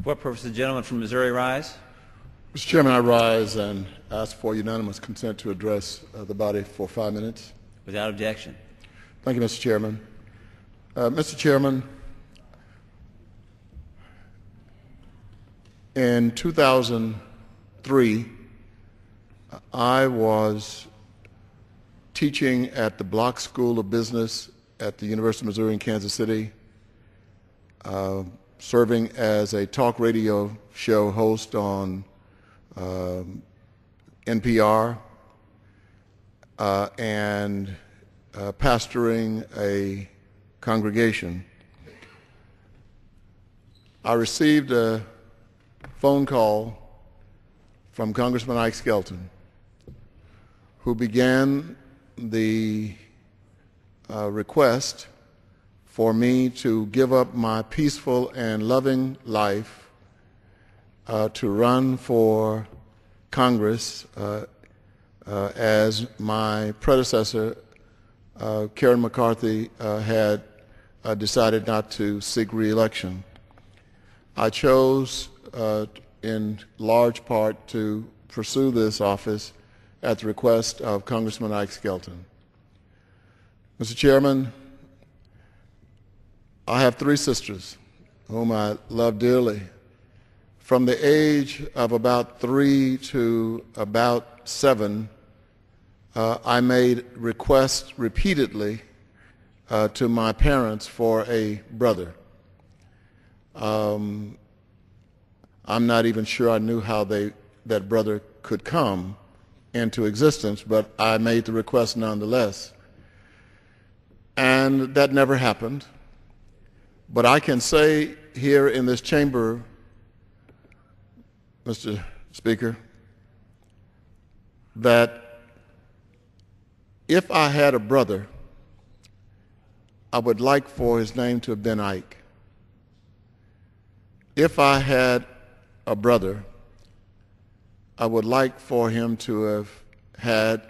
what purpose does the gentleman from Missouri rise? Mr. Chairman, I rise and ask for unanimous consent to address the body for 5 minutes. Without objection. Thank you, Mr. Chairman. Mr. Chairman, in 2003, I was teaching at the Block School of Business at the University of Missouri in Kansas City, serving as a talk radio show host on NPR, and pastoring a congregation. I received a phone call from Congressman Ike Skelton, who began the request for me to give up my peaceful and loving life to run for Congress as my predecessor, Karen McCarthy, had decided not to seek re-election. I chose in large part to pursue this office at the request of Congressman Ike Skelton. Mr. Chairman, I have 3 sisters whom I love dearly. From the age of about 3 to about 7, I made requests repeatedly to my parents for a brother. I'm not even sure I knew how that brother could come into existence, but I made the request nonetheless. And that never happened. But I can say here in this chamber, Mr. Speaker, that if I had a brother, I would like for his name to have been Ike. If I had a brother, I would like for him to have had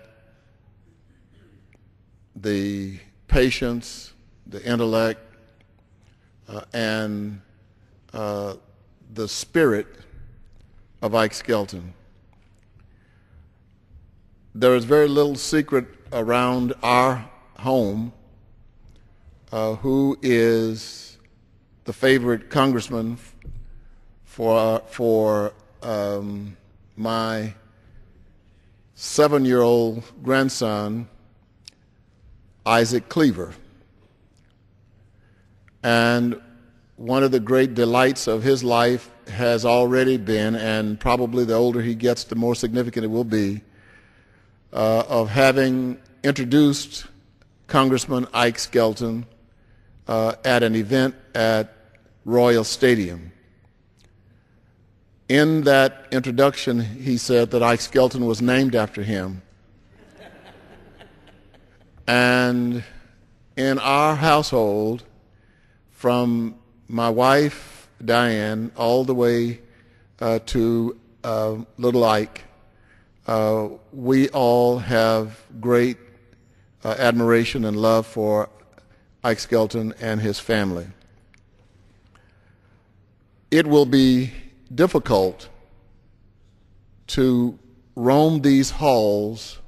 the patience, the intellect, and the spirit of Ike Skelton. There is very little secret around our home who is the favorite congressman for my 7-year-old grandson, Isaac Cleaver. And one of the great delights of his life has already been, and probably the older he gets, the more significant it will be, of having introduced Congressman Ike Skelton at an event at Royal Stadium. In that introduction, he said that Ike Skelton was named after him. And in our household, from my wife, Diane, all the way to little Ike, we all have great admiration and love for Ike Skelton and his family. It will be difficult to roam these halls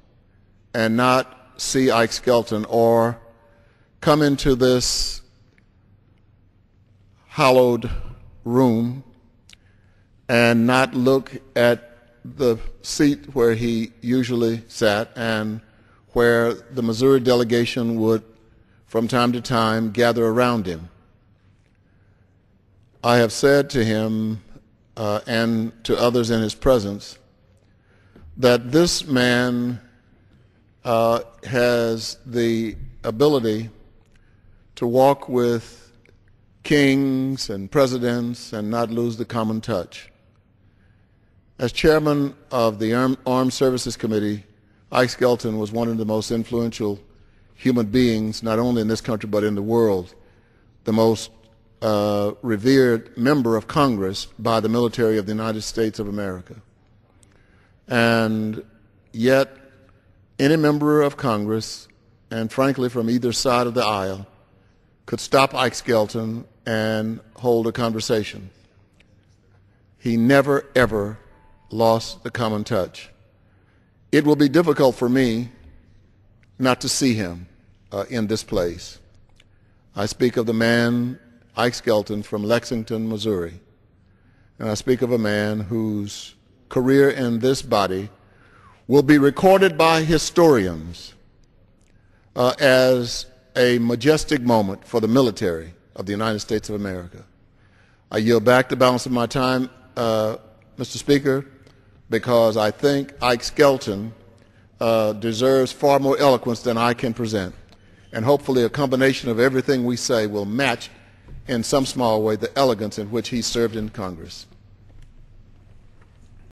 and not see Ike Skelton, or come into this hallowed room and not look at the seat where he usually sat and where the Missouri delegation would from time to time gather around him. I have said to him and to others in his presence that this man has the ability to walk with kings and presidents and not lose the common touch. As chairman of the Armed Services Committee, Ike Skelton was one of the most influential human beings, not only in this country but in the world, the most revered member of Congress by the military of the United States of America. And yet, any member of Congress, and frankly from either side of the aisle, could stop Ike Skelton and hold a conversation. he never, ever lost the common touch. It will be difficult for me not to see him in this place. I speak of the man, Ike Skelton, from Lexington, Missouri. And I speak of a man whose career in this body will be recorded by historians as a majestic moment for the military of the United States of America. I yield back the balance of my time, Mr. Speaker, because I think Ike Skelton deserves far more eloquence than I can present. And hopefully a combination of everything we say will match in some small way the elegance in which he served in Congress.